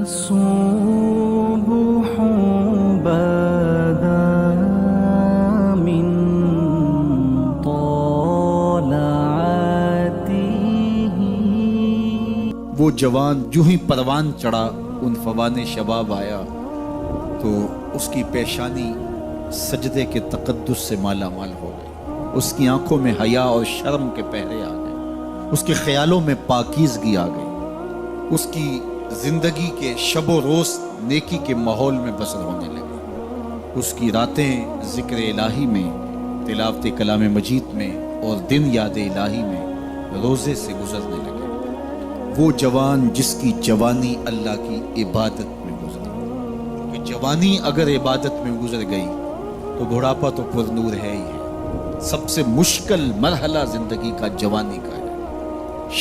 الصبح بدا من طلعته. وہ جوان جو ہی پروان چڑھا ان فوان شباب آیا تو اس کی پیشانی سجدے کے تقدس سے مالا مال ہو گئی. اس کی آنکھوں میں حیا اور شرم کے پہرے آ گئے. اس کے خیالوں میں پاکیزگی آ گئی. اس کی زندگی کے شب و روز نیکی کے ماحول میں بسر ہونے لگے. اس کی راتیں ذکر الہی میں، تلاوت کلام مجید میں اور دن یاد الہی میں روزے سے گزرنے لگے. وہ جوان جس کی جوانی اللہ کی عبادت میں گزری. کہ جوانی اگر عبادت میں گزر گئی تو بڑھاپا تو پر نور ہے ہی ہے. سب سے مشکل مرحلہ زندگی کا جوانی کا ہے.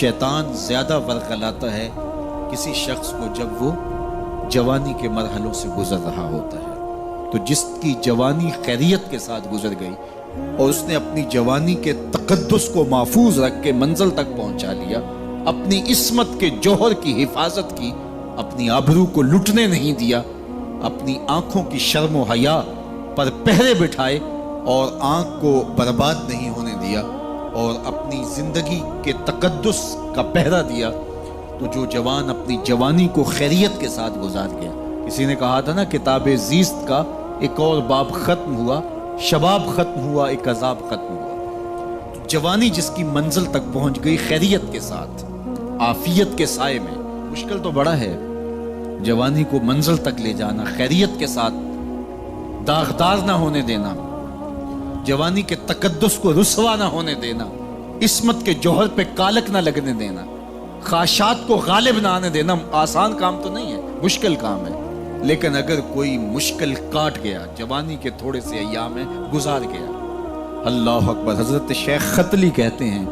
شیطان زیادہ ورغلاتا ہے کسی شخص کو جب وہ جوانی کے مرحلوں سے گزر رہا ہوتا ہے. تو جس کی جوانی خیریت کے ساتھ گزر گئی اور اس نے اپنی جوانی کے تقدس کو محفوظ رکھ کے منزل تک پہنچا لیا، اپنی عصمت کے جوہر کی حفاظت کی، اپنی آبرو کو لٹنے نہیں دیا، اپنی آنکھوں کی شرم و حیا پر پہرے بٹھائے اور آنکھ کو برباد نہیں ہونے دیا اور اپنی زندگی کے تقدس کا پہرا دیا، تو جو جوان اپنی جوانی کو خیریت کے ساتھ گزار گیا. کسی نے کہا تھا نا، کتاب زیست کا ایک اور باب ختم ہوا، شباب ختم ہوا، ایک عذاب ختم ہوا. تو جوانی جس کی منزل تک پہنچ گئی خیریت کے ساتھ، عافیت کے سائے میں. مشکل تو بڑا ہے جوانی کو منزل تک لے جانا، خیریت کے ساتھ، داغدار نہ ہونے دینا، جوانی کے تقدس کو رسوا نہ ہونے دینا، عصمت کے جوہر پہ کالک نہ لگنے دینا، خواہشات کو غالب نہ آنے دینا. آسان کام تو نہیں ہے، مشکل کام ہے. لیکن اگر کوئی مشکل کاٹ گیا، جوانی کے تھوڑے سے ایام میں گزار گیا. اللہ اکبر. حضرت شیخ ختلی کہتے ہیں،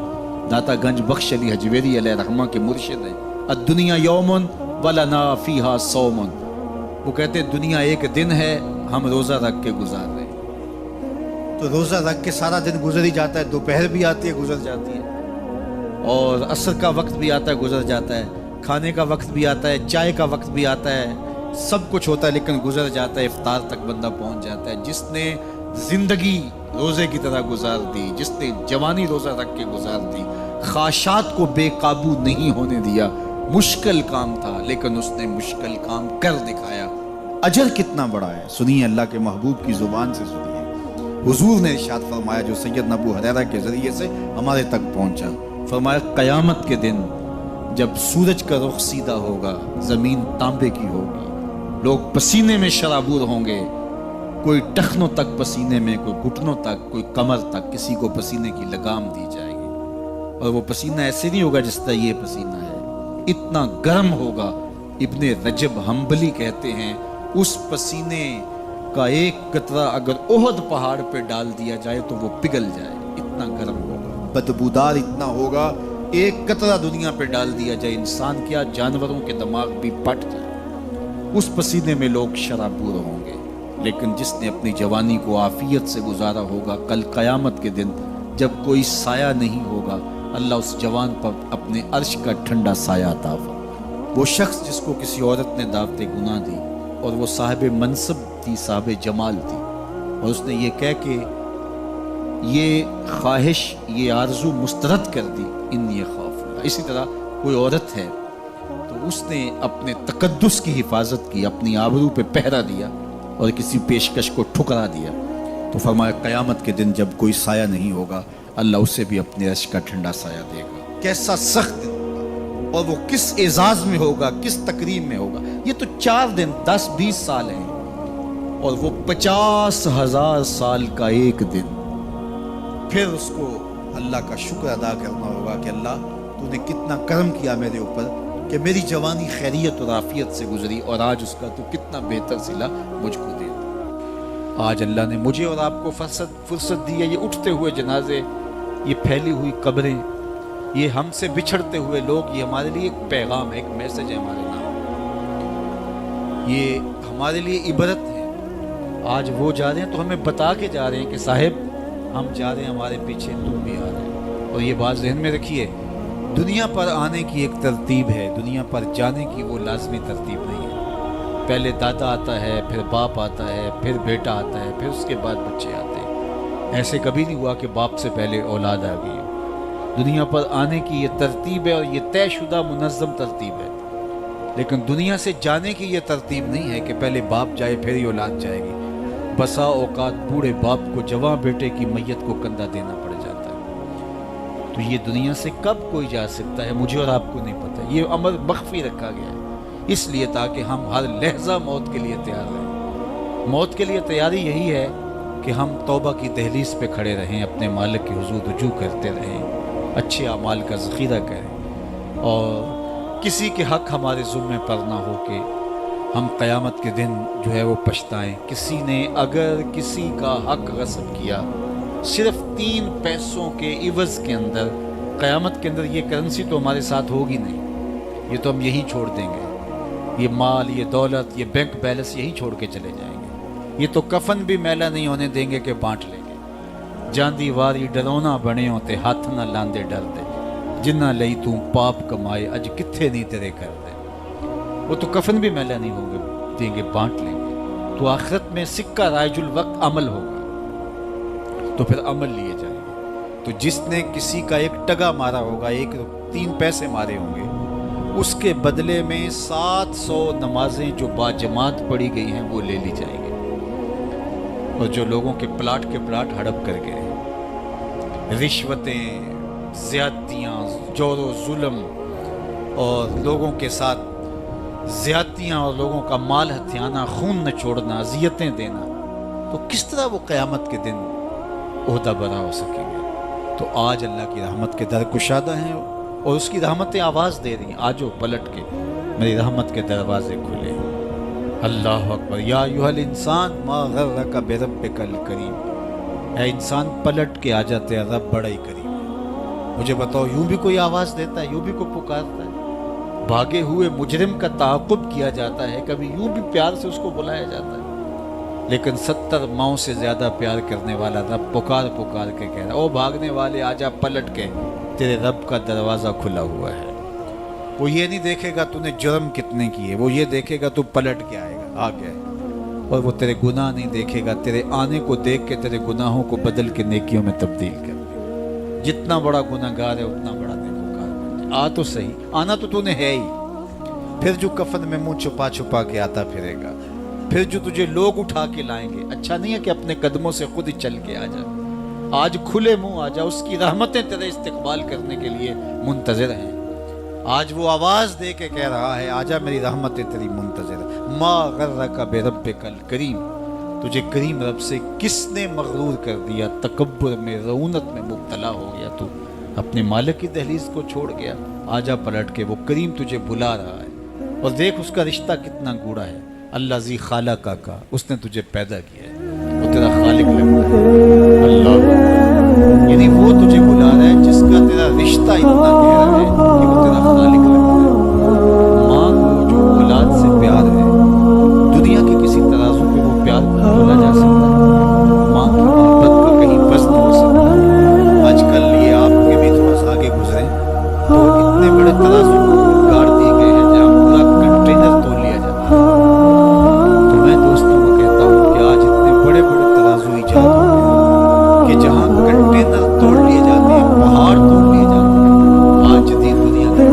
داتا گنج بخش علی حجویری علیہ رحمہ کے مرشد ہیں، الدنیا یومن ولنا فیہا صومن. وہ کہتے ہیں دنیا ایک دن ہے، ہم روزہ رکھ کے گزار رہے ہیں. تو روزہ رکھ کے سارا دن گزر ہی جاتا ہے. دوپہر بھی آتی ہے، گزر جاتی ہے، اور عصر کا وقت بھی آتا ہے، گزر جاتا ہے، کھانے کا وقت بھی آتا ہے، چائے کا وقت بھی آتا ہے، سب کچھ ہوتا ہے، لیکن گزر جاتا ہے. افطار تک بندہ پہنچ جاتا ہے. جس نے زندگی روزے کی طرح گزار دی، جس نے جوانی روزہ رکھ کے گزار دی، خواہشات کو بے قابو نہیں ہونے دیا. مشکل کام تھا لیکن اس نے مشکل کام کر دکھایا. اجر کتنا بڑا ہے، سنیے اللہ کے محبوب کی زبان سے سنیے. حضور نے ارشاد فرمایا جو سید ابو ہریرہ کے ذریعے سے ہمارے تک پہنچا. فرمایا قیامت کے دن جب سورج کا رخ سیدھا ہوگا، زمین تانبے کی ہوگی، لوگ پسینے میں شرابور ہوں گے، کوئی ٹخنوں تک پسینے میں، کوئی گھٹنوں تک، کوئی کمر تک، کسی کو پسینے کی لگام دی جائے گی. اور وہ پسینہ ایسے نہیں ہوگا جس طرح یہ پسینہ ہے، اتنا گرم ہوگا. ابن رجب حنبلی کہتے ہیں اس پسینے کا ایک قطرہ اگر احد پہاڑ پہ ڈال دیا جائے تو وہ پگھل جائے، اتنا گرم ہوگا، بدبودار اتنا ہوگا. ایک قطرہ دنیا پہ ڈال دیا جائے، انسان کیا جانوروں کے دماغ بھی پھٹ جائے. اس پسینے میں لوگ شرابور ہوں گے. لیکن جس نے اپنی جوانی کو عافیت سے گزارا ہوگا، کل قیامت کے دن جب کوئی سایہ نہیں ہوگا، اللہ اس جوان پر اپنے عرش کا ٹھنڈا سایہ عطا فرمائے. وہ شخص جس کو کسی عورت نے دعوت گناہ دی اور وہ صاحب منصب تھی، صاحب جمال تھی، اور اس نے یہ کہہ کے یہ خواہش، یہ آرزو مسترد کر دی، انی خاف اللہ. اسی طرح کوئی عورت ہے تو اس نے اپنے تقدس کی حفاظت کی، اپنی آبرو پہ پہرا دیا اور کسی پیشکش کو ٹھکرا دیا. تو فرمایا قیامت کے دن جب کوئی سایہ نہیں ہوگا، اللہ اسے بھی اپنے عرش کا ٹھنڈا سایہ دے گا. کیسا سخت دن، اور وہ کس اعزاز میں ہوگا، کس تکریم میں ہوگا. یہ تو 4 دن 10-20 سال ہیں، اور وہ 50,000 سال کا ایک دن. پھر اس کو اللہ کا شکر ادا کرنا ہوگا کہ اللہ تو نے کتنا کرم کیا میرے اوپر کہ میری جوانی خیریت اور عافیت سے گزری، اور آج اس کا تو کتنا بہتر صلہ مجھ کو دے. آج اللہ نے مجھے اور آپ کو فرصت دی ہے. یہ اٹھتے ہوئے جنازے، یہ پھیلی ہوئی قبریں، یہ ہم سے بچھڑتے ہوئے لوگ، یہ ہمارے لیے ایک پیغام ہے، ایک میسج ہے ہمارے نام. یہ ہمارے لیے عبرت ہے. آج وہ جا رہے ہیں تو ہمیں بتا کے جا رہے ہیں کہ صاحب ہم جا رہے ہیں، ہمارے پیچھے تم بھی آ رہے ہیں. اور یہ بات ذہن میں رکھیے، دنیا پر آنے کی ایک ترتیب ہے، دنیا پر جانے کی وہ لازمی ترتیب نہیں ہے. پہلے دادا آتا ہے، پھر باپ آتا ہے، پھر بیٹا آتا ہے، پھر اس کے بعد بچے آتے ہیں۔ ایسے کبھی نہیں ہوا کہ باپ سے پہلے اولاد آ گئی ہو۔ دنیا پر آنے کی یہ ترتیب ہے اور یہ طے شدہ منظم ترتیب ہے، لیکن دنیا سے جانے کی یہ ترتیب نہیں ہے کہ پہلے باپ جائے پھر ہی اولاد جائے گی۔ بسا اوقات بوڑھے باپ کو جوان بیٹے کی میت کو کندھا دینا پڑ جاتا ہے۔ تو یہ دنیا سے کب کوئی جا سکتا ہے مجھے اور آپ کو نہیں پتہ۔ یہ امر مخفی رکھا گیا ہے اس لیے تاکہ ہم ہر لحظہ موت کے لیے تیار رہیں۔ موت کے لیے تیاری یہی ہے کہ ہم توبہ کی دہلیز پہ کھڑے رہیں، اپنے مالک کے حضور رجوع کرتے رہیں، اچھے اعمال کا ذخیرہ کریں، اور کسی کے حق ہمارے ذمے پر نہ ہو کہ ہم قیامت کے دن جو ہے وہ پچھتائیں۔ کسی نے اگر کسی کا حق غصب کیا صرف 3 پیسوں کے عوض کے اندر، قیامت کے اندر یہ کرنسی تو ہمارے ساتھ ہوگی نہیں، یہ تو ہم یہیں چھوڑ دیں گے، یہ مال، یہ دولت، یہ بینک بیلنس یہیں چھوڑ کے چلے جائیں گے۔ یہ تو کفن بھی میلا نہیں ہونے دیں گے کہ بانٹ لیں گے۔ جاندی واری ڈرونا بنے ہوتے ہاتھ نہ لاندے ڈردے، جنہ لئی تو پاپ کمائے اج کتھے نہیں تیرے کر دے۔ وہ تو کفن بھی میلا نہیں ہوں گے دیں گے، بانٹ لیں گے۔ تو آخرت میں سکہ رائج الوقت عمل ہوگا، تو پھر عمل لیے جائیں گے۔ تو جس نے کسی کا 1 ٹگا مارا ہوگا، 3 پیسے مارے ہوں گے، اس کے بدلے میں 700 نمازیں جو با جماعت پڑھی گئی ہیں وہ لے لی جائیں گے۔ اور جو لوگوں کے پلاٹ ہڑپ کر گئے، رشوتیں، زیادتیاں، جور و ظلم اور لوگوں کے ساتھ زیادتیاں اور لوگوں کا مال ہتھیانا، خون نچوڑنا، اذیتیں دینا، تو کس طرح وہ قیامت کے دن عہدہ برا ہو سکیں گے؟ تو آج اللہ کی رحمت کے در کشادہ ہیں اور اس کی رحمتیں آواز دے رہی ہیں، آجو پلٹ کے میری رحمت کے دروازے کھلے۔ اللہ اکبر۔ یا ایھا الانسان ما غرک بربک الکریم، اے انسان پلٹ کے آ جاتے، رب بڑا ہی کریم ہے۔ مجھے بتاؤ، یوں بھی کوئی آواز دیتا ہے، یوں بھی کوئی پکارتا ہے؟ بھاگے ہوئے مجرم کا تعاقب کیا جاتا ہے، کبھی یوں بھی پیار سے اس کو بلایا جاتا ہے، لیکن 70 ماؤں سے زیادہ پیار کرنے والا رب پکار پکار کے کہہ رہا ہے، او بھاگنے والے آجا پلٹ کے، تیرے رب کا دروازہ کھلا ہوا ہے۔ وہ یہ نہیں دیکھے گا تو نے جرم کتنے کیے، وہ یہ دیکھے گا تو پلٹ کے آئے گا، آ گیا ہے۔ اور وہ تیرے گناہ نہیں دیکھے گا، تیرے آنے کو دیکھ کے تیرے گناہوں کو بدل کے نیکیوں میں تبدیل کر دے۔ جتنا بڑا گناہ گار ہے اتنا بڑا نیکوکار بن جائے۔ آ تو صحیح، آنا تو نے ہے ہی، پھر جو کفن میں منہ چھپا چھپا کے آتا پھرے گا، پھر جو تجھے لوگ اٹھا کے لائیں گے۔ اچھا نہیں ہے کہ اپنے قدموں سے خود ہی چل کے آ جا، آج کھلے منہ آ جا، اس کی رحمتیں تیرے استقبال کرنے کے لیے منتظر ہیں۔ آج وہ آواز دے کے کہہ رہا ہے، آجا میری رحمتیں تیری منتظر ہیں۔ ما غرک بربک الکریم، تجھے کریم رب سے کس نے مغرور کر دیا؟ تکبر میں، رعونت میں مبتلا ہو گیا، تو اپنے مالک کی دہلیز کو چھوڑ گیا۔ آجا پلٹ کے، وہ کریم تجھے بلا رہا ہے، اور دیکھ اس کا رشتہ کتنا گوڑا ہے۔ اللہ ذی خالقہ کا، اس نے تجھے پیدا کیا ہے، وہ تیرا خالق لگتا ہے۔ اللہ، یعنی وہ تجھے بلا رہا ہے جس کا تیرا رشتہ اتنا گہرا ہے کہ وہ تیرا خالق لگتا ہے۔ ماں کو جو اولاد سے پیار ہے، دنیا کے کسی ترازو پہ وہ پیار بولا جا سکتا ہے؟ ماں کی محبت کا کہیں وزن ہو سکتا ہے؟ آج کل یہ آپ کے بھی تھوڑا سا آگے گزرے تو اتنے بڑے ترازو گاڑ دیے گئے ہیں جہاں پورا کنٹینر تول لیا جاتا ہے۔ تو میں دوستوں کو کہتا ہوں کہ آج اتنے بڑے بڑے ترازو ایجاد ہو گئے ہیں کہ جہاں کنٹینر توڑ لیے جاتے ہیں، پہاڑ توڑ لیے جاتے ہیں۔ آج جدید دنیا کے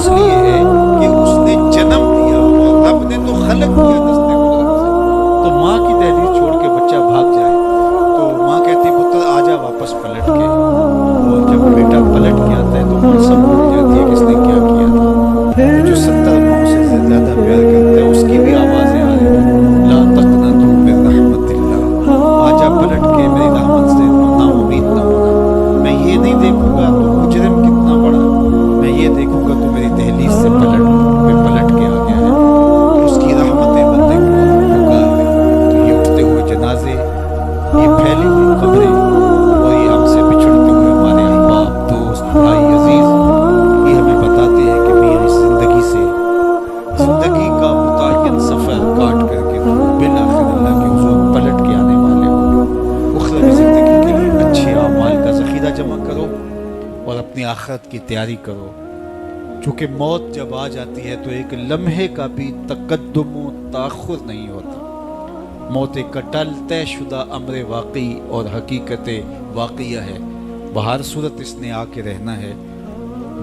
اس لیے ہے کہ اس نے جنم دیا اور رب نے تو خلق کیا دستے قدرت سے. تو ماں کی دہلیز چھوڑ کے بچہ بھاگ جائے تو ماں کہتی پتر آ جا واپس پلٹ کے. اور جب بیٹا پلٹ کے آتا ہے تو ماں سب بھول جاتی ہے کہ اس نے کیا کیا تھا. جو 70 ماؤں سے زیادہ پیار کرتا ہے اس کی بھی آوازیں آ رہی ہیں لا تقنطوا من رحمت اللہ. آ جا پلٹ کے میری رحمت سے نا امید نہ ہونا. میں یہ نہیں دیکھوں گا تو مجرم کتنا بڑا, میں یہ دیکھوں گا تو میری دہلیز سے پلٹ کے آ گیا ہے. اس کی رحمتیں بندے کو پکار رہی ہیں. تو یہ اٹھتے ہوئے جنازے, یہ پھیلی ہوئی قبریں اور یہ ہم سے بچھڑتے ہوئے ہمارے احباب, دوست, بھائی, عزیز, یہ ہمیں بتاتے ہیں کہ میاں اس زندگی سے, زندگی کا متعین سفر کاٹ کر کے بالآخر اللہ کے حضور پلٹ کے آنے والے ہو. اخروی زندگی کے لیے اچھے اعمال کا ذخیرہ جمع کرو اور اپنی آخرت کی تیاری کرو. چونکہ موت جب آ جاتی ہے تو ایک لمحے کا بھی تقدم و تاخر نہیں ہوتا. موت ایک کٹل طے شدہ امر واقعی اور حقیقت واقعہ ہے. بہر صورت اس نے آ کے رہنا ہے,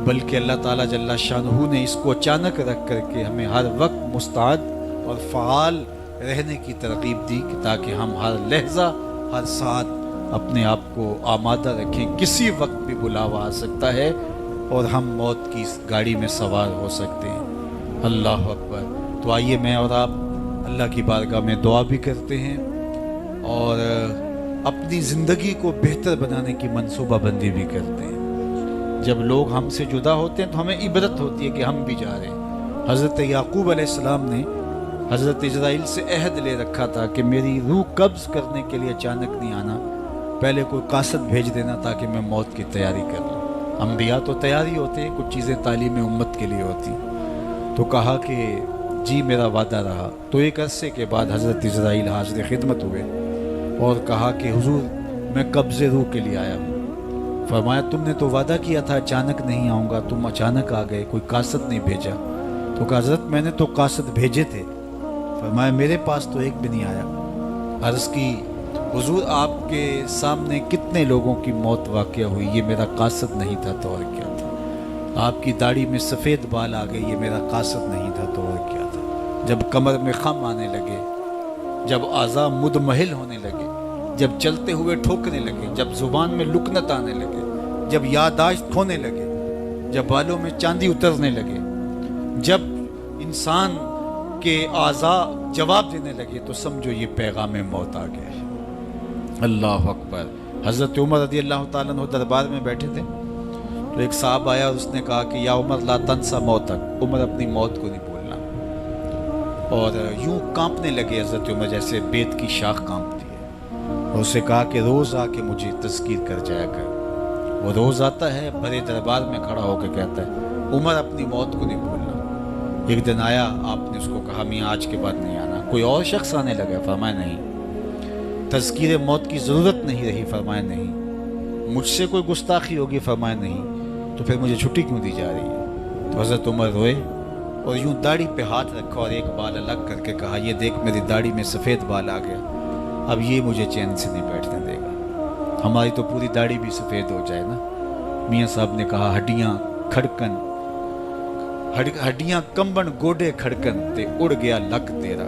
بلکہ اللہ تعالیٰ جل شانہ نے اس کو اچانک رکھ کر کے ہمیں ہر وقت مستعد اور فعال رہنے کی ترغیب دی کہ تاکہ ہم ہر لحظہ ہر ساتھ اپنے آپ کو آمادہ رکھیں. کسی وقت بھی بلاوا آ سکتا ہے اور ہم موت کی اس گاڑی میں سوار ہو سکتے ہیں. اللہ اکبر. تو آئیے میں اور آپ اللہ کی بارگاہ میں دعا بھی کرتے ہیں اور اپنی زندگی کو بہتر بنانے کی منصوبہ بندی بھی کرتے ہیں. جب لوگ ہم سے جدا ہوتے ہیں تو ہمیں عبرت ہوتی ہے کہ ہم بھی جا رہے ہیں. حضرت یعقوب علیہ السلام نے حضرت اسرائیل سے عہد لے رکھا تھا کہ میری روح قبض کرنے کے لیے اچانک نہیں آنا, پہلے کوئی قاصد بھیج دینا تاکہ میں موت کی تیاری کر لوں. انبیاء تو تیاری ہوتے ہیں, کچھ چیزیں تعلیم امت کے لیے ہوتی. تو کہا کہ جی میرا وعدہ رہا. تو ایک عرصے کے بعد حضرت اسرائیل حاضر خدمت ہوئے اور کہا کہ حضور میں قبض روح کے لیے آیا ہوں. فرمایا تم نے تو وعدہ کیا تھا اچانک نہیں آؤں گا, تم اچانک آ گئے, کوئی قاصد نہیں بھیجا. تو کہا حضرت میں نے تو قاصد بھیجے تھے. فرمایا میرے پاس تو ایک بھی نہیں آیا. عرض کی حضور آپ کے سامنے کتنے لوگوں کی موت واقع ہوئی, یہ میرا قاصد نہیں تھا تو اور کیا تھا. آپ کی داڑھی میں سفید بال آ گئے, یہ میرا قاصد نہیں تھا تو اور کیا تھا. جب کمر میں خم آنے لگے, جب اعضاء مدمحل ہونے لگے, جب چلتے ہوئے ٹھوکنے لگے, جب زبان میں لکنت آنے لگے, جب یادداشت کھونے لگے, جب بالوں میں چاندی اترنے لگے, جب انسان کے اعضاء جواب دینے لگے, تو سمجھو یہ پیغام موت آ گیا ہے. اللہ اکبر. حضرت عمر رضی اللہ تعالیٰ عنہ دربار میں بیٹھے تھے تو ایک صاحب آیا اور اس نے کہا کہ یا عمر لا تنسا موتک, عمر اپنی موت کو نہیں بھولنا. اور یوں کانپنے لگے حضرت عمر جیسے بیت کی شاخ کانپتی ہے, اور اسے کہا کہ روز آ کے مجھے تذکیر کر جایا کر. وہ روز آتا ہے, بڑے دربار میں کھڑا ہو کے کہتا ہے عمر اپنی موت کو نہیں بھولنا. ایک دن آیا, آپ نے اس کو کہا میاں آج کے بعد نہیں آنا. کوئی اور شخص آنے لگا, فرمایا نہیں. تذکیر موت کی ضرورت نہیں رہی, فرمایا نہیں. مجھ سے کوئی گستاخی ہوگی, فرمایا نہیں. تو پھر مجھے چھٹی کیوں دی جا رہی ہے. تو حضرت عمر روئے اور یوں داڑھی پہ ہاتھ رکھا اور ایک بال الگ کر کے کہا یہ دیکھ میری داڑھی میں سفید بال آ گیا, اب یہ مجھے چین سے نہیں بیٹھنے دے گا. ہماری تو پوری داڑھی بھی سفید ہو جائے نا. میاں صاحب نے کہا ہڈیاں کھڑکن, ہڈیاں کمبن گوڈے کھڑکن تے اڑ گیا لک تیرا,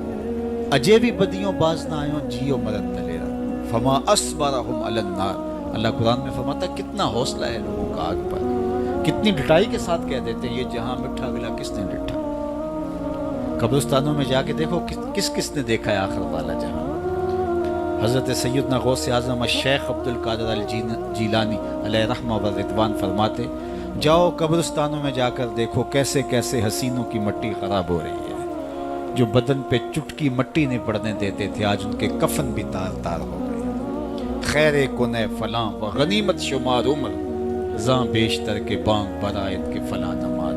اجے بھی بدیوں باز نہ آئیوں جیو مرن دلیرا, فما اسبرہم علی النار. اللہ قرآن میں فرماتا ہے کتنا حوصلہ ہے لوگوں کا آگ پر, کتنی ڈٹائی کے ساتھ کہہ دیتے ہیں یہ جہاں مٹھا ملا کس نے ڈٹھا. قبرستانوں میں جا کے دیکھو کس نے دیکھا ہے آخر والا جہاں. حضرت سیدنا غوث اعظم الشیخ عبد القادر الجیلانی علیہ رحمہ و رضوان فرماتے جاؤ قبرستانوں میں جا کر دیکھو کیسے کیسے حسینوں کی مٹی خراب ہو رہی ہے. جو بدن پہ چٹکی مٹی نہیں پڑنے دیتے تھے آج ان کے کفن بھی تار تار ہو گئے. خیر کنے فلاں و غنیمت شمار عمر زاں بیشتر کے بانگ برائت کے فلاں نماز.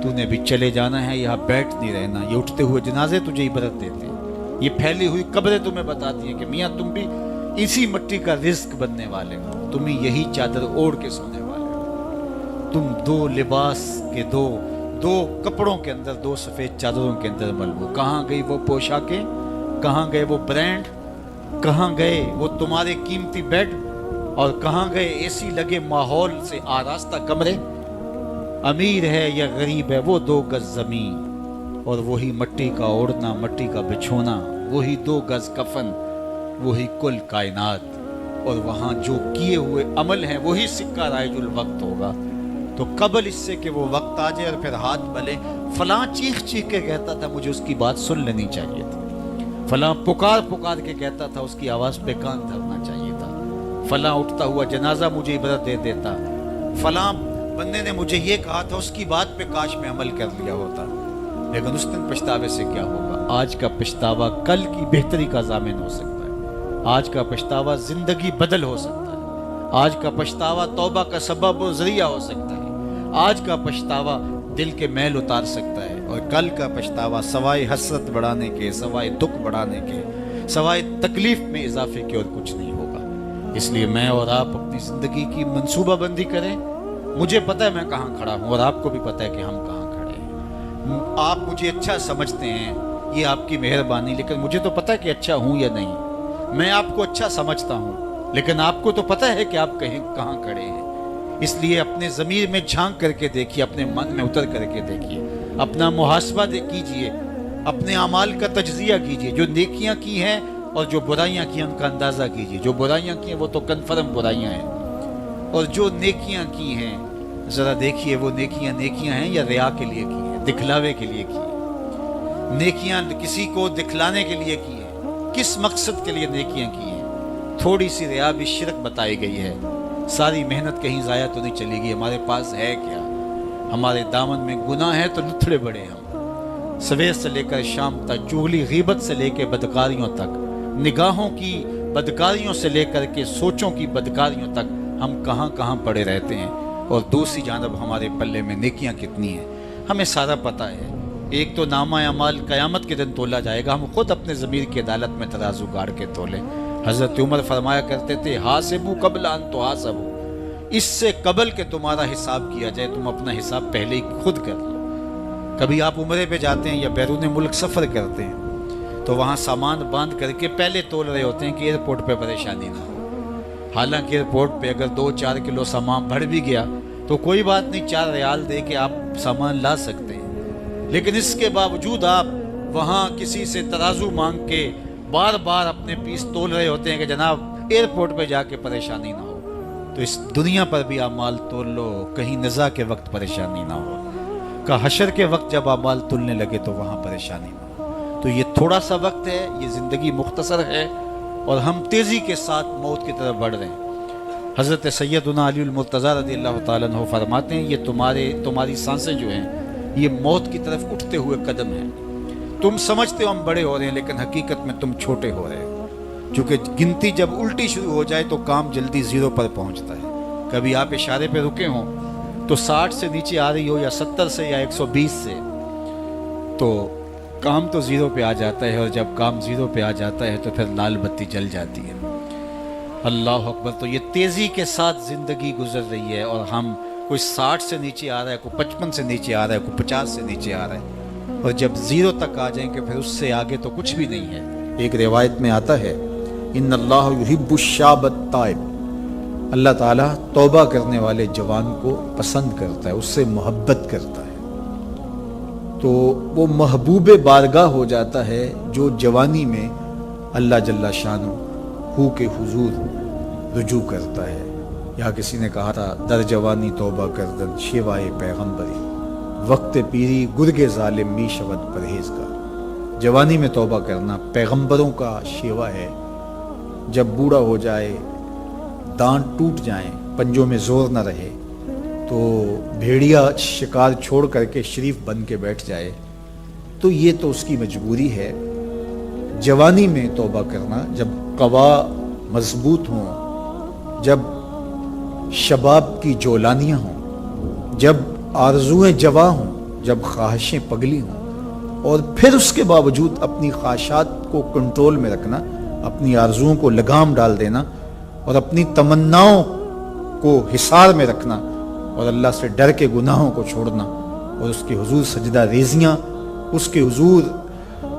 تو نے بھی چلے جانا ہے, یہاں بیٹھ نہیں رہنا. یہ اٹھتے ہوئے جنازے تجھے عبرت دیتے ہیں, یہ پھیلی ہوئی قبریں تمہیں بتاتی ہیں کہ میاں تم بھی اسی مٹی کا رزق بننے والے ہو, تم ہی یہی چادر اوڑھ کے سونے والے ہو. تم دو لباس کے دو کپڑوں کے اندر, دو سفید چادروں کے اندر ملبوس. کہاں گئی وہ پوشاکیں, کہاں گئے وہ برانڈ, کہاں گئے وہ تمہارے قیمتی بیڈ, اور کہاں گئے اے سی لگے ماحول سے آراستہ کمرے. امیر ہے یا غریب ہے وہ 2 گز زمین، اور وہی مٹی کا اوڑھنا، مٹی کا بچھونا، وہی 2 گز کفن، وہی کل کائنات، اور وہاں جو کیے ہوئے عمل ہیں وہی سکہ رائج الوقت ہوگا۔ تو قبل اس سے کہ وہ وقت آ جائے اور پھر ہاتھ ملے، فلاں چیخ چیخ کے کہتا تھا مجھے اس کی بات سن لینی چاہیے تھی، فلاں پکار پکار کے کہتا تھا اس کی آواز پہ کان دھرنا چاہیے تھا، فلاں اٹھتا ہوا جنازہ مجھے عبرت دے دیتا، فلاں بندے نے مجھے یہ کہا تھا اس کی بات پہ کاش میں عمل کر لیا ہوتا۔ لیکن اس دن پچھتاوے سے کیا ہوگا؟ آج کا پچھتاوا کل کی بہتری کا ضامن ہو سکتا ہے، آج کا پچھتاوا زندگی بدل ہو سکتا ہے، آج کا پچھتاوا توبہ کا سبب و ذریعہ ہو سکتا ہے، آج کا پچھتاوا دل کے میل اتار سکتا ہے، اور کل کا پچھتاوا سوائے حسرت بڑھانے کے، سوائے دکھ بڑھانے کے، سوائے تکلیف میں اضافے کے اور کچھ نہیں ہوگا۔ اس لیے میں اور آپ اپنی زندگی کی منصوبہ بندی کریں۔ مجھے پتہ ہے میں کہاں کھڑا ہوں، اور آپ کو بھی پتہ ہے کہ ہم کہاں کھڑے ہیں۔ آپ مجھے اچھا سمجھتے ہیں، یہ آپ کی مہربانی، لیکن مجھے تو پتہ ہے کہ اچھا ہوں یا نہیں۔ میں آپ کو اچھا سمجھتا ہوں، لیکن آپ کو تو پتہ ہے کہ آپ کہاں کھڑے ہیں۔ اس لیے اپنے ضمیر میں جھانک کر کے دیکھیے، اپنے من میں اتر کر کے دیکھیے، اپنا محاسبہ کیجئے، اپنے اعمال کا تجزیہ کیجئے، جو نیکیاں کی ہیں اور جو برائیاں کی ہیں ان کا اندازہ کیجئے۔ جو برائیاں کی ہیں وہ تو کنفرم برائیاں ہیں، اور جو نیکیاں کی ہیں ذرا دیکھیے وہ نیکیاں ہیں یا ریا کے لیے کی ہیں، دکھلاوے کے لیے کی ہیں۔ نیکیاں کسی کو دکھلانے کے لیے کی ہیں، کس مقصد کے لیے نیکیاں کی ہیں؟ تھوڑی سی ریا بھی شرک بتائی گئی ہے۔ ساری محنت کہیں ضائع تو نہیں چلی گئی، ہمارے پاس ہے کیا؟ ہمارے دامن میں گناہ ہے تو لتھڑے بڑے ہم، سویر سے لے کر شام تک، چغلی غیبت سے لے کے بدکاریوں تک، نگاہوں کی بدکاریوں سے لے کر کے سوچوں کی بدکاریوں تک ہم کہاں کہاں پڑے رہتے ہیں، اور دوسری جانب ہمارے پلے میں نیکیاں کتنی ہیں ہمیں سارا پتہ ہے۔ ایک تو نامہ اعمال قیامت کے دن تولا جائے گا، ہم خود اپنے ضمیر کی عدالت میں ترازو گاڑ کے تولیں۔ حضرت عمر فرمایا کرتے تھے حاسبو قبل ان تحاسبو، اس سے قبل کہ تمہارا حساب کیا جائے تم اپنا حساب پہلے ہی خود کر لو۔ کبھی آپ عمرے پہ جاتے ہیں یا بیرون ملک سفر کرتے ہیں تو وہاں سامان باندھ کر کے پہلے تول رہے ہوتے ہیں کہ ایئرپورٹ پہ پریشانی نہ ہو۔ حالانکہ ایئرپورٹ پہ اگر 2-4 کلو سامان بڑھ بھی گیا تو کوئی بات نہیں، 4 ریال دے کے آپ سامان لا سکتے ہیں، لیکن اس کے باوجود آپ وہاں کسی سے ترازو مانگ کے بار بار اپنے پیس تول رہے ہوتے ہیں کہ جناب ایئرپورٹ پہ جا کے پریشانی نہ ہو۔ تو اس دنیا پر بھی اعمال تول لو، کہیں نزاع کے وقت پریشانی نہ ہو، کہ حشر کے وقت جب اعمال تولنے لگے تو وہاں پریشانی نہ ہو۔ تو یہ تھوڑا سا وقت ہے، یہ زندگی مختصر ہے، اور ہم تیزی کے ساتھ موت کی طرف بڑھ رہے ہیں۔ حضرت سیدنا علی المرتضیٰ رضی اللہ تعالیٰ عنہ فرماتے ہیں یہ تمہاری سانسیں جو ہیں یہ موت کی طرف اٹھتے ہوئے قدم ہیں۔ تم سمجھتے ہو ہم بڑے ہو رہے ہیں، لیکن حقیقت میں تم چھوٹے ہو رہے ہو، چونکہ گنتی جب الٹی شروع ہو جائے تو کام جلدی 0 پر پہنچتا ہے۔ کبھی آپ اشارے پہ رکے ہوں تو 60 سے نیچے آ رہی ہو یا 70 سے یا 120 سے، تو کام تو 0 پہ آ جاتا ہے، اور جب کام 0 پہ آ جاتا ہے تو پھر لال بتی جل جاتی ہے۔ اللہ اکبر۔ تو یہ تیزی کے ساتھ زندگی گزر رہی ہے، اور ہم کوئی 60 سے نیچے آ رہا ہے، کوئی 55 سے نیچے آ رہا ہے، کوئی 50 سے نیچے آ رہا ہے، اور جب 0 تک آ جائیں کہ پھر اس سے آگے تو کچھ بھی نہیں ہے۔ ایک روایت میں آتا ہے ان اللہ یحب الشاب التائب، اللہ تعالیٰ توبہ کرنے والے جوان کو پسند کرتا ہے، اس سے محبت کرتا ہے۔ تو وہ محبوب بارگاہ ہو جاتا ہے جو جوانی میں اللہ جل شانہ ہو کے حضور رجوع کرتا ہے۔ یا کسی نے کہا تھا در جوانی توبہ کردن شیوائے پیغمبری، وقت پیری گرگ ظالم می شود پرہیزگار۔ جوانی میں توبہ کرنا پیغمبروں کا شیوا ہے۔ جب بوڑھا ہو جائے، دانت ٹوٹ جائیں، پنجوں میں زور نہ رہے، تو بھیڑیا شکار چھوڑ کر کے شریف بن کے بیٹھ جائے، تو یہ تو اس کی مجبوری ہے۔ جوانی میں توبہ کرنا، جب قوا مضبوط ہوں، جب شباب کی جولانیاں ہوں، جب آرزویں جواں ہوں، جب خواہشیں پگلی ہوں، اور پھر اس کے باوجود اپنی خواہشات کو کنٹرول میں رکھنا، اپنی آرزوؤں کو لگام ڈال دینا، اور اپنی تمناؤں کو حصار میں رکھنا، اور اللہ سے ڈر کے گناہوں کو چھوڑنا، اور اس کے حضور سجدہ ریزیاں، اس کے حضور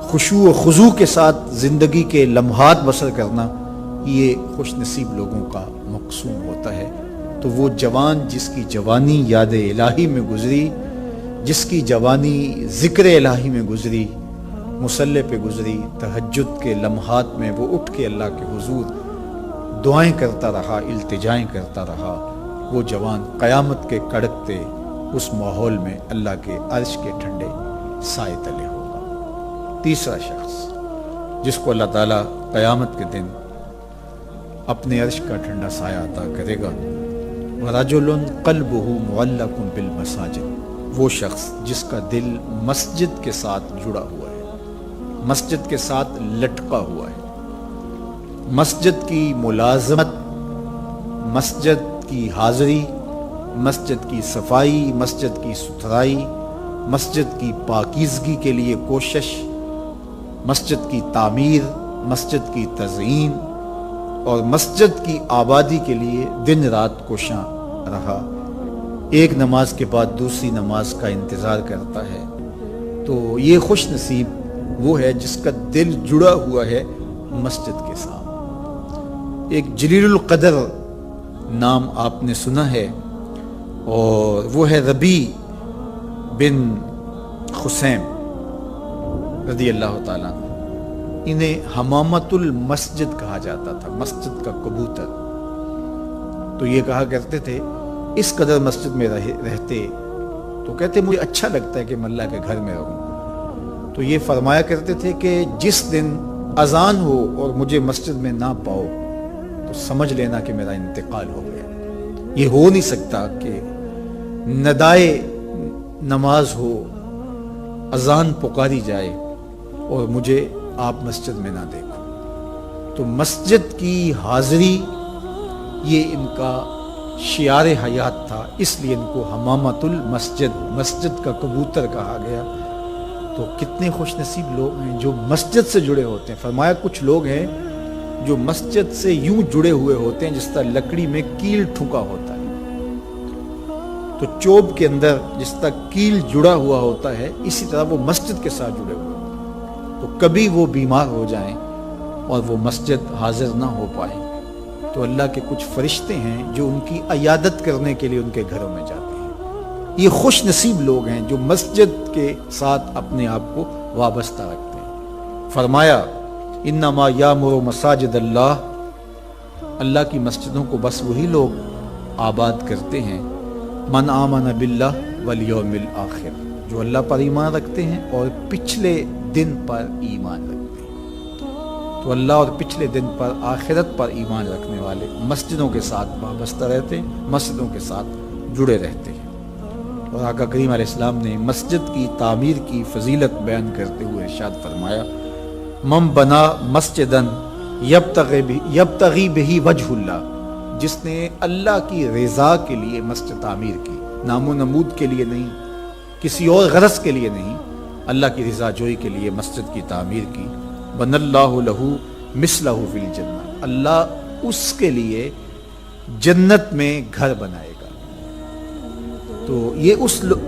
خشوع و خضوع کے ساتھ زندگی کے لمحات بسر کرنا، یہ خوش نصیب لوگوں کا مقصود ہوتا ہے۔ تو وہ جوان جس کی جوانی یاد الہی میں گزری، جس کی جوانی ذکر الہی میں گزری، مصلی پہ گزری، تہجد کے لمحات میں وہ اٹھ کے اللہ کے حضور دعائیں کرتا رہا، التجائیں کرتا رہا، وہ جوان قیامت کے کڑکتے اس ماحول میں اللہ کے عرش کے ٹھنڈے سائے تلے ہوگا۔ تیسرا شخص جس کو اللہ تعالیٰ قیامت کے دن اپنے عرش کا ٹھنڈا سایہ عطا کرے گا، وَرَجُلٌ قَلْبُهُ مُعَلَّقٌ بِالْمَسَاجِدِ، وہ شخص جس کا دل مسجد کے ساتھ جڑا ہوا ہے، مسجد کے ساتھ لٹکا ہوا ہے، مسجد کی ملازمت، مسجد کی حاضری، مسجد کی صفائی، مسجد کی ستھرائی، مسجد کی پاکیزگی کے لیے کوشش، مسجد کی تعمیر، مسجد کی تزئین اور مسجد کی آبادی کے لیے دن رات کوشاں رہا، ایک نماز کے بعد دوسری نماز کا انتظار کرتا ہے، تو یہ خوش نصیب وہ ہے جس کا دل جڑا ہوا ہے مسجد کے ساتھ۔ ایک جلیل القدر نام آپ نے سنا ہے، اور وہ ہے ربی بن خثیم رضی اللہ تعالیٰ عنہ۔ انہیں حمامت المسجد کہا جاتا تھا، مسجد کا کبوتر۔ تو یہ کہا کرتے تھے اس قدر مسجد میں رہتے تو کہتے مجھے اچھا لگتا ہے کہ میں اللہ کے گھر میں رہوں۔ تو یہ فرمایا کرتے تھے کہ جس دن اذان ہو اور مجھے مسجد میں نہ پاؤ تو سمجھ لینا کہ میرا انتقال ہو گیا۔ یہ ہو نہیں سکتا کہ ندائے نماز ہو، اذان پکاری جائے اور مجھے آپ مسجد میں نہ دیکھو۔ تو مسجد کی حاضری یہ ان کا شعار حیات تھا، اس لیے ان کو حمامت المسجد، مسجد کا کبوتر کہا گیا۔ تو کتنے خوش نصیب لوگ ہیں جو مسجد سے جڑے ہوتے ہیں۔ فرمایا کچھ لوگ ہیں جو مسجد سے یوں جڑے ہوئے ہوتے ہیں جس طرح لکڑی میں کیل ٹھکا ہوتا ہے، تو چوب کے اندر جس طرح کیل جڑا ہوا ہوتا ہے اسی طرح وہ مسجد کے ساتھ جڑے ہوئے ہیں۔ تو کبھی وہ بیمار ہو جائیں اور وہ مسجد حاضر نہ ہو پائیں تو اللہ کے کچھ فرشتے ہیں جو ان کی عیادت کرنے کے لیے ان کے گھروں میں جاتے ہیں۔ یہ خوش نصیب لوگ ہیں جو مسجد کے ساتھ اپنے آپ کو وابستہ رکھتے ہیں۔ فرمایا انما یامر مساجد اللہ، اللہ کی مسجدوں کو بس وہی لوگ آباد کرتے ہیں من آمن باللہ والیوم الآخر، جو اللہ پر ایمان رکھتے ہیں اور پچھلے دن پر ایمان رکھتے ہیں۔ تو اللہ اور پچھلے دن پر، آخرت پر ایمان رکھنے والے مسجدوں کے ساتھ وابستہ رہتے ہیں، مسجدوں کے ساتھ جڑے رہتے ہیں۔ اور آقا کریم علیہ السلام نے مسجد کی تعمیر کی فضیلت بیان کرتے ہوئے ارشاد فرمایا من بنا مسجدن یبتغی بہی وجہ اللہ، جس نے اللہ کی رضا کے لیے مسجد تعمیر کی، نام و نمود کے لیے نہیں، کسی اور غرض کے لیے نہیں، اللہ کی رضا جوئی کے لیے مسجد کی تعمیر کی، بن اللہ لہ مثلہ فی الجنہ، اللہ اس کے لیے جنت میں گھر بنائے گا۔ تو یہ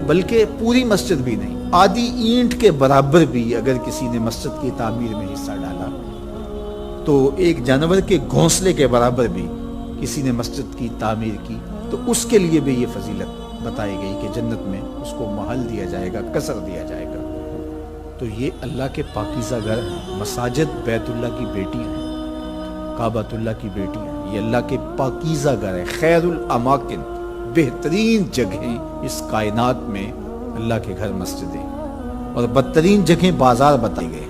بلکہ پوری مسجد بھی نہیں، آدھی اینٹ کے برابر بھی اگر کسی نے مسجد کی تعمیر میں حصہ ڈالا، تو ایک جانور کے گھونسلے کے برابر بھی کسی نے مسجد کی تعمیر کی، تو اس کے لیے بھی یہ فضیلت بتائی گئی کہ جنت میں اس کو محل دیا جائے گا، قصر دیا جائے گا۔ تو یہ اللہ کے پاکیزہ گھر ہیں، مساجد بیت اللہ کی بیٹیاں ہیں، کعبۃ اللہ کی بیٹیاں ہیں، یہ اللہ کے پاکیزہ گھر ہیں، خیر الاماکن، بہترین جگہیں اس کائنات میں اللہ کے گھر مسجدیں، اور بدترین جگہیں بازار بتائی گئے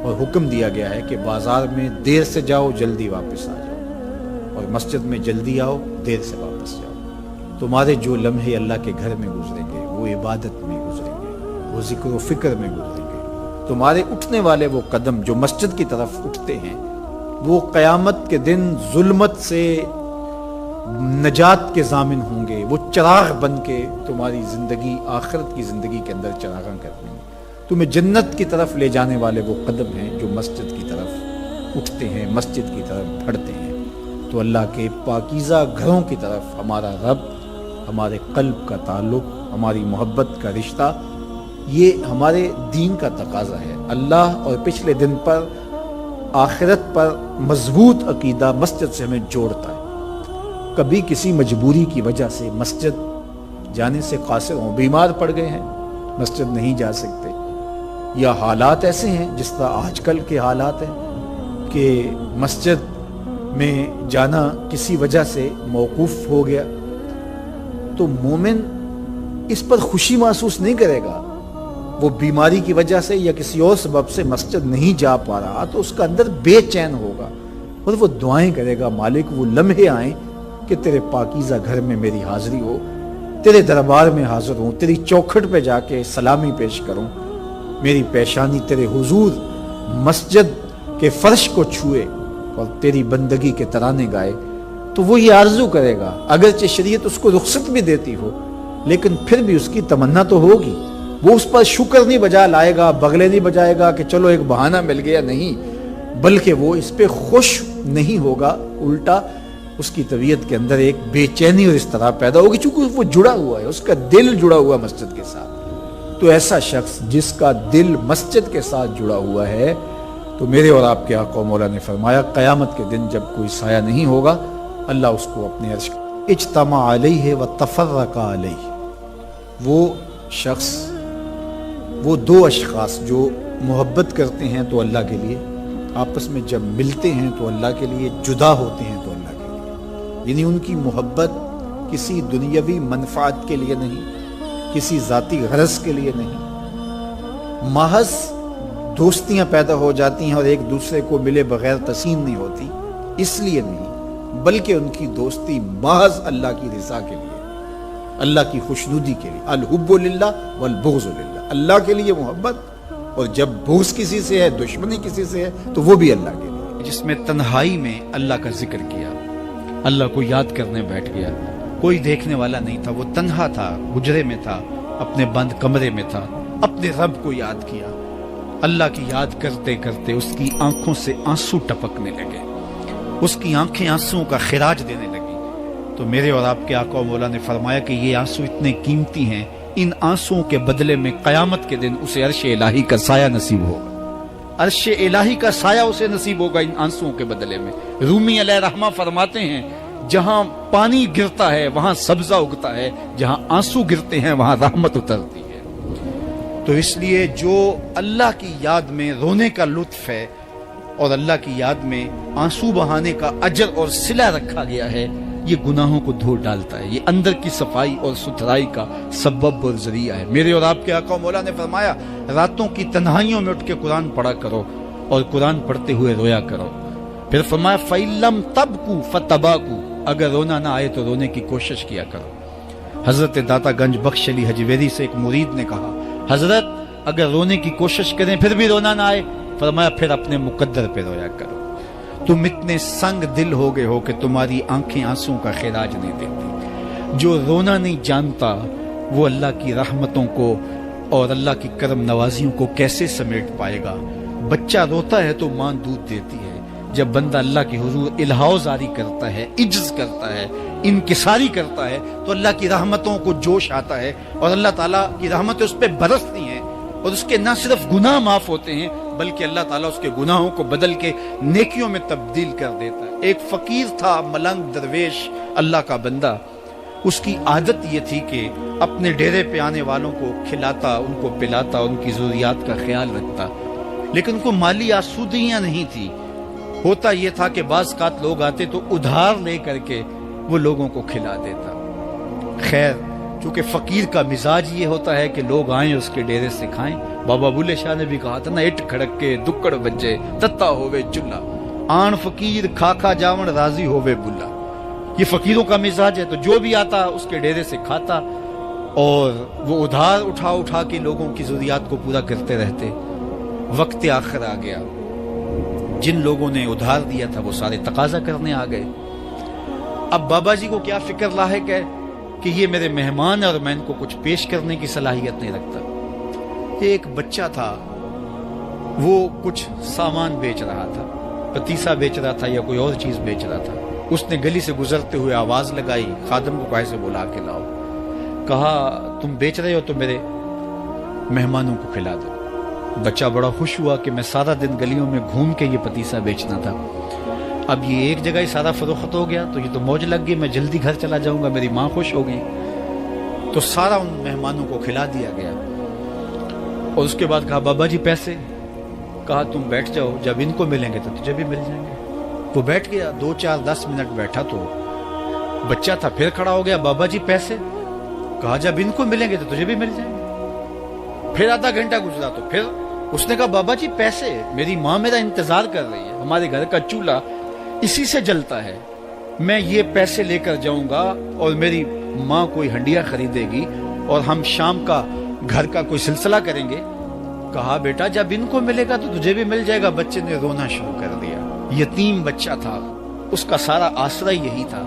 اور حکم دیا گیا ہے کہ بازار میں دیر سے جاؤ جلدی واپس آ جاؤ، اور مسجد میں جلدی آؤ دیر سے واپس جاؤ۔ تمہارے جو لمحے اللہ کے گھر میں گزریں گے وہ عبادت میں گزریں گے، وہ ذکر و فکر میں گزریں گے۔ تمہارے اٹھنے والے وہ قدم جو مسجد کی طرف اٹھتے ہیں وہ قیامت کے دن ظلمت سے نجات کے ضامن ہوں گے، وہ چراغ بن کے تمہاری زندگی، آخرت کی زندگی کے اندر چراغاں کر دیں گے۔ تمہیں جنت کی طرف لے جانے والے وہ قدم ہیں جو مسجد کی طرف اٹھتے ہیں، مسجد کی طرف بڑھتے ہیں۔ تو اللہ کے پاکیزہ گھروں کی طرف ہمارا رب، ہمارے قلب کا تعلق، ہماری محبت کا رشتہ، یہ ہمارے دین کا تقاضا ہے۔ اللہ اور پچھلے دن پر، آخرت پر مضبوط عقیدہ مسجد سے ہمیں جوڑتا ہے۔ کبھی کسی مجبوری کی وجہ سے مسجد جانے سے قاصر ہوں، بیمار پڑ گئے ہیں، مسجد نہیں جا سکتے، یا حالات ایسے ہیں جس طرح آج کل کے حالات ہیں کہ مسجد میں جانا کسی وجہ سے موقوف ہو گیا، تو مومن اس پر خوشی محسوس نہیں کرے گا۔ وہ بیماری کی وجہ سے یا کسی اور سبب سے مسجد نہیں جا پا رہا تو اس کا اندر بے چین ہوگا اور وہ دعائیں کرے گا، مالک وہ لمحے آئیں کہ تیرے پاکیزہ گھر میں میری حاضری ہو، تیرے دربار میں حاضر ہوں، تیری چوکھٹ پہ جا کے سلامی پیش کروں، میری پیشانی تیرے حضور مسجد کے فرش کو چھوئے اور تیری بندگی کے ترانے گائے۔ تو وہ یہ آرزو کرے گا، اگرچہ شریعت اس کو رخصت بھی دیتی ہو لیکن پھر بھی اس کی تمنا تو ہوگی۔ وہ اس پر شکر نہیں بجا لائے گا، بغلے نہیں بجائے گا کہ چلو ایک بہانہ مل گیا، نہیں، بلکہ وہ اس پہ خوش نہیں ہوگا، الٹا اس کی طبیعت کے اندر ایک بے چینی اور اس طرح پیدا ہوگی چونکہ وہ جڑا ہوا ہے، اس کا دل جڑا ہوا مسجد کے ساتھ۔ تو ایسا شخص جس کا دل مسجد کے ساتھ جڑا ہوا ہے، تو میرے اور آپ کے آقا و مولا نے فرمایا قیامت کے دن جب کوئی سایہ نہیں ہوگا، اللہ اس کو اپنے عرش اجتمع علیہ و تفرق علیہ۔ وہ شخص، وہ دو اشخاص جو محبت کرتے ہیں تو اللہ کے لیے، آپس میں جب ملتے ہیں تو اللہ کے لیے، جدا ہوتے ہیں تو اللہ کے لیے، یعنی ان کی محبت کسی دنیاوی منفعت کے لیے نہیں، کسی ذاتی غرض کے لیے نہیں، محض دوستیاں پیدا ہو جاتی ہیں اور ایک دوسرے کو ملے بغیر تسلیم نہیں ہوتی، اس لیے نہیں، بلکہ ان کی دوستی محض اللہ کی رضا کے لیے، اللہ کی خوشنودی کے لیے۔ الحب للہ والبغض للہ، اللہ کے لیے محبت، اور جب بغض کسی سے ہے، دشمنی کسی سے ہے، تو وہ بھی اللہ کے لیے۔ جس میں تنہائی میں اللہ کا ذکر کیا، اللہ کو یاد کرنے بیٹھ گیا، کوئی دیکھنے والا نہیں تھا، وہ تنہا تھا، حجرے میں تھا، اپنے بند کمرے میں تھا، اپنے رب کو یاد کیا، اللہ کی یاد کرتے کرتے اس کی آنکھوں سے آنسو ٹپکنے لگے، اس کی آنکھیں آنسوؤں کا خراج دینے لگی۔ تو میرے اور آپ کے آقا و مولا نے فرمایا کہ یہ آنسو اتنے قیمتی ہیں، ان آنسوؤں کے بدلے میں قیامت کے دن اسے عرش الہی کا سایہ نصیب ہوگا، عرش الہی کا سایہ اسے نصیب ہوگا ان آنسوؤں کے بدلے میں۔ رومی علیہ رحمہ فرماتے ہیں جہاں پانی گرتا ہے وہاں سبزہ اگتا ہے، جہاں آنسو گرتے ہیں وہاں رحمت اترتی ہے۔ تو اس لیے جو اللہ کی یاد میں رونے کا لطف ہے اور اللہ کی یاد میں آنسو بہانے کا اجر اور صلہ رکھا گیا ہے، یہ گناہوں کو دھو ڈالتا ہے، یہ اندر کی صفائی اور ستھرائی کا سبب اور ذریعہ ہے۔ میرے اور آپ کے آقا و مولا نے فرمایا راتوں کی تنہائیوں میں اٹھ کے قرآن پڑھا کرو اور قرآن پڑھتے ہوئے رویا کرو۔ پھر فرمایا فَإِن لَمْ تَبْكُوا فَتَبَاكُوا، اگر رونا نہ آئے تو رونے کی کوشش کیا کرو۔ حضرت داتا گنج بخش علی حجویری سے ایک مرید نے کہا حضرت اگر رونے کی کوشش کریں پھر بھی رونا نہ آئے، فرمایا پھر اپنے مقدر پہ رویا کرو، تم اتنے سنگ دل ہو گئے ہو کہ تمہاری آنکھیں آنسوں کا خراج نہیں دیتی۔ جو رونا نہیں جانتا وہ اللہ کی رحمتوں کو اور اللہ کی کرم نوازیوں کو کیسے سمیٹ پائے گا؟ بچہ روتا ہے تو ماں دودھ دیتی ہے، جب بندہ اللہ کی حضور الہاؤ زاری کرتا ہے، عجز کرتا ہے، انکساری کرتا ہے تو اللہ کی رحمتوں کو جوش آتا ہے اور اللہ تعالیٰ کی رحمتیں اس پہ برستی ہیں اور اس کے نہ صرف گناہ معاف ہوتے ہیں بلکہ اللہ تعالیٰ اس کے گناہوں کو بدل کے نیکیوں میں تبدیل کر دیتا ہے۔ ایک فقیر تھا، ملنگ درویش، اللہ کا بندہ، اس کی عادت یہ تھی کہ اپنے ڈیرے پہ آنے والوں کو کھلاتا، ان کو پلاتا، ان کی ضروریات کا خیال رکھتا، لیکن ان کو مالی آسودگیاں نہیں تھی۔ ہوتا یہ تھا کہ بعض اوقات لوگ آتے تو ادھار لے کر کے وہ لوگوں کو کھلا دیتا۔ خیر چونکہ فقیر کا مزاج یہ ہوتا ہے کہ لوگ آئیں اس کے ڈیرے سے کھائیں، بابا بلے شاہ نے بھی کہا تھا نا اٹ کھڑک کے دکڑ بجے تتا ہووے چلا، آن فقیر کھا کھا جاون راضی ہووے بلا۔ یہ فقیروں کا مزاج ہے، تو جو بھی آتا اس کے ڈیرے سے کھاتا اور وہ ادھار اٹھا اٹھا کے لوگوں کی ضروریات کو پورا کرتے رہتے۔ وقت آخر آ گیا، جن لوگوں نے ادھار دیا تھا وہ سارے تقاضا کرنے آ گئے۔ اب بابا جی کو کیا فکر لاحق ہے کہ یہ میرے مہمان ہیں اور میں ان کو کچھ پیش کرنے کی صلاحیت نہیں رکھتا۔ ایک بچہ تھا، وہ کچھ سامان بیچ رہا تھا، پتیسا بیچ رہا تھا یا کوئی اور چیز بیچ رہا تھا۔ اس نے گلی سے گزرتے ہوئے آواز لگائی، خادم کو کہے سے بلا کے لاؤ، کہا تم بیچ رہے ہو تو میرے مہمانوں کو کھلا دو۔ بچہ بڑا خوش ہوا کہ میں سارا دن گلیوں میں گھوم کے یہ پتیسا بیچنا تھا۔ اب یہ ایک جگہ ہی سارا فروخت ہو گیا تو یہ تو موج لگ گئی، میں جلدی گھر چلا جاؤں گا، میری ماں خوش ہو گئی۔ تو سارا ان مہمانوں کو کھلا دیا گیا اور اس کے بعد کہا بابا جی پیسے، کہا تم بیٹھ جاؤ، جب ان کو ملیں گے تو تجھے بھی مل جائیں گے۔ وہ بیٹھ گیا، 2 4 10 منٹ بیٹھا تو بچہ تھا، پھر کھڑا ہو گیا، بابا جی پیسے، کہا جب ان کو ملیں گے تو تجھے بھی مل جائیں گے۔ پھر آدھا گھنٹہ گزرا تو پھر اس نے کہا بابا جی پیسے، میری ماں میرا انتظار کر رہی ہے، ہمارے گھر کا چولہا اسی سے جلتا ہے، میں یہ پیسے لے کر جاؤں گا اور میری ماں کوئی ہنڈیا خریدے گی اور ہم شام کا گھر کا کوئی سلسلہ کریں گے۔ کہا بیٹا جب ان کو ملے گا تو تجھے بھی مل جائے گا۔ بچے نے رونا شروع کر دیا، یتیم بچہ تھا، اس کا سارا آسرا یہی تھا،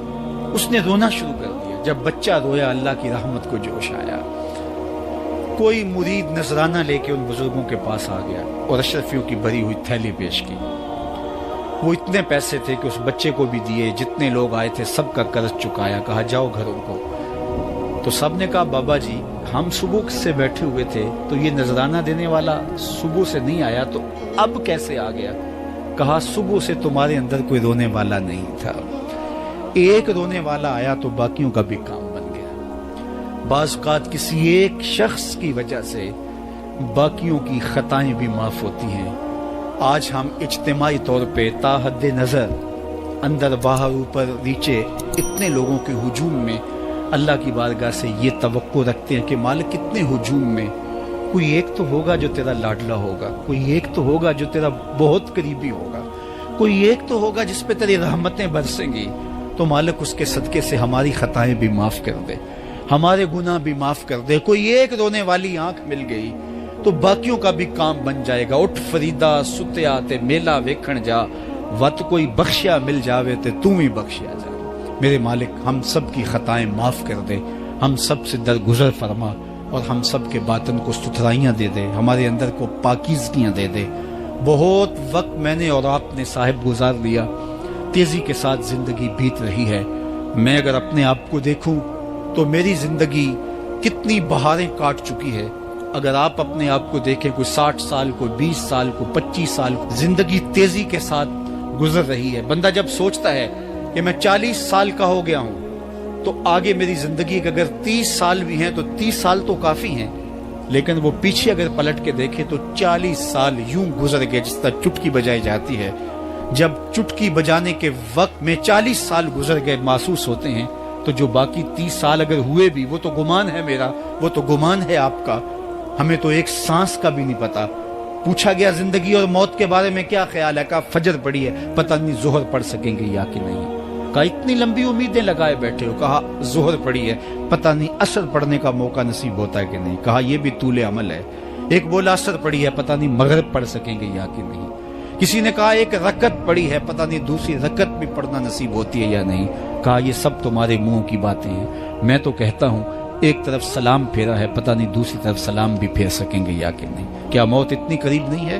اس نے رونا شروع کر دیا۔ جب بچہ رویا اللہ کی رحمت کو جوش آیا، کوئی مرید نذرانہ لے کے ان بزرگوں کے پاس آ گیا اور اشرفیوں کی بھری ہوئی تھیلی پیش کی۔ وہ اتنے پیسے تھے کہ اس بچے کو بھی دیے، جتنے لوگ آئے تھے سب کا قرض چکایا، کہا جاؤ گھروں کو۔ تو سب نے کہا بابا جی ہم صبح سے بیٹھے ہوئے تھے تو یہ نذرانہ دینے والا صبح سے نہیں آیا تو اب کیسے آ گیا؟ کہا صبح سے تمہارے اندر کوئی رونے والا نہیں تھا، ایک رونے والا آیا تو باقیوں کا بھی کام بن گیا۔ بعض اوقات کسی ایک شخص کی وجہ سے باقیوں کی خطائیں بھی معاف ہوتی ہیں۔ آج ہم اجتماعی طور پہ تا حد نظر اندر باہر اوپر نیچے اتنے لوگوں کے ہجوم میں اللہ کی بارگاہ سے یہ توقع رکھتے ہیں کہ مالک کتنے ہجوم میں کوئی ایک تو ہوگا جو تیرا لاڈلا ہوگا، کوئی ایک تو ہوگا جو تیرا بہت قریبی ہوگا، کوئی ایک تو ہوگا جس پہ تیری رحمتیں برسیں گی۔ تو مالک اس کے صدقے سے ہماری خطائیں بھی معاف کر دے، ہمارے گناہ بھی معاف کر دے۔ کوئی ایک رونے والی آنکھ مل گئی تو باقیوں کا بھی کام بن جائے گا۔ اٹھ فریدا ستیا تے میلہ ویکھن جا، وت کوئی بخشیا مل جاوے تے توں ہی بخشیا جا۔ میرے مالک ہم سب کی خطائیں معاف کر دے، ہم سب سے درگزر فرما اور ہم سب کے باطن کو ستھرائیاں دے دے، ہمارے اندر کو پاکیزگیاں دے دے۔ بہت وقت میں نے اور آپ نے صاحب گزار لیا، تیزی کے ساتھ زندگی بیت رہی ہے۔ میں اگر اپنے آپ کو دیکھوں تو میری زندگی کتنی بہاریں کاٹ چکی ہے۔ اگر آپ اپنے آپ کو دیکھیں، کوئی 60 سال، کوئی 20 سال، کوئی 25 سال، زندگی تیزی کے ساتھ گزر رہی ہے۔ بندہ جب سوچتا ہے کہ میں 40 سال کا ہو گیا ہوں تو آگے میری زندگی کے اگر 30 سال بھی ہیں تو 30 سال تو کافی ہیں، لیکن وہ پیچھے اگر پلٹ کے دیکھے تو 40 سال یوں گزر گئے جس طرح چٹکی بجائی جاتی ہے۔ جب چٹکی بجانے کے وقت میں 40 سال گزر گئے محسوس ہوتے ہیں تو جو باقی 30 سال اگر ہوئے بھی وہ تو گمان ہے میرا، وہ تو گمان ہے آپ کا، ہمیں تو ایک سانس کا بھی نہیں پتا۔ پوچھا گیا زندگی اور موت کے بارے میں کیا خیال ہے؟ کہا فجر پڑی ہے، پتہ نہیں ظہر پڑھ سکیں گے یا کہ نہیں۔ کہا اتنی لمبی امیدیں لگائے بیٹھے ہو، کہا ظہر پڑی ہے، پتہ نہیں عصر پڑھنے کا موقع نصیب ہوتا ہے کہ نہیں۔ کہا یہ بھی طول عمل ہے۔ ایک بولا عصر پڑی ہے، پتہ نہیں مغرب پڑھ سکیں گے یا کہ نہیں۔ کسی نے کہا ایک رکعت پڑی ہے، پتہ نہیں دوسری رکعت بھی پڑھنا نصیب ہوتی ہے یا نہیں۔ کہا یہ سب تمہارے منہوں کی باتیں ہیں، میں تو کہتا ہوں ایک طرف سلام پھیرا ہے، پتہ نہیں دوسری طرف سلام بھی پھیر سکیں گے یا کہ نہیں۔ کیا موت اتنی قریب نہیں ہے؟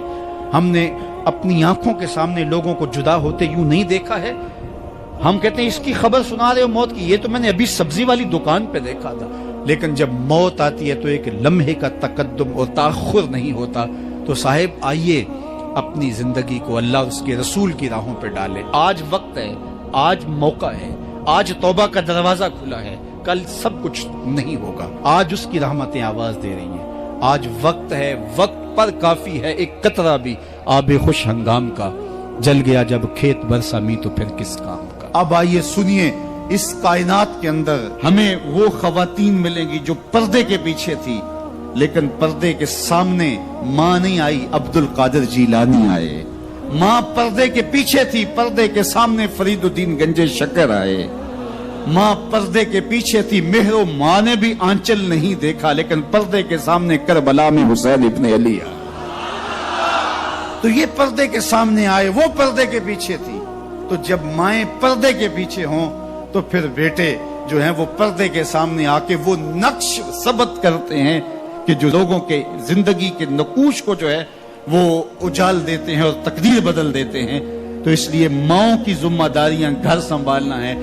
ہم نے اپنی آنکھوں کے سامنے لوگوں کو جدا ہوتے یوں نہیں دیکھا ہے؟ ہم کہتے ہیں اس کی خبر سنا رہے ہو موت کی، یہ تو میں نے ابھی سبزی والی دکان پہ دیکھا تھا۔ لیکن جب موت آتی ہے تو ایک لمحے کا تقدم اور تاخر نہیں ہوتا۔ تو صاحب آئیے اپنی زندگی کو اللہ اور اس کے رسول کی راہوں پہ ڈالے۔ آج وقت ہے، آج موقع ہے، آج توبہ کا دروازہ کھلا ہے، کل سب کچھ نہیں ہوگا۔ آج اس کی رحمتیں آواز دے رہی ہیں، آج وقت ہے، وقت پر کافی ہے ایک قطرہ بھی آب خوش ہنگام کا، جل گیا جب کھیت برسا می تو پھر کس کام کا۔ اب آئیے سنیے، اس کائنات کے اندر ہمیں وہ خواتین ملیں گی جو پردے کے پیچھے تھی، لیکن پردے کے سامنے ماں نہیں آئی، عبد القادر جیلانی آئے۔ ماں پردے کے پیچھے تھی، پردے کے سامنے فرید الدین گنج شکر آئے۔ ماں پردے کے پیچھے تھی، مہر و ماں نے بھی آنچل نہیں دیکھا، لیکن پردے کے سامنے کربلا میں حسین ابن علی آئے۔ تو یہ پردے کے سامنے آئے، وہ پردے کے پیچھے تھی۔ تو جب مائیں پردے کے پیچھے ہوں تو پھر بیٹے جو ہیں وہ پردے کے سامنے آ کے وہ نقش ثبت کرتے ہیں کہ جو لوگوں کے زندگی کے نقوش کو جو ہے وہ اجال دیتے ہیں اور تقدیر بدل دیتے ہیں۔ تو اس لیے ماؤں کی ذمہ داریاں گھر سنبھالنا ہے۔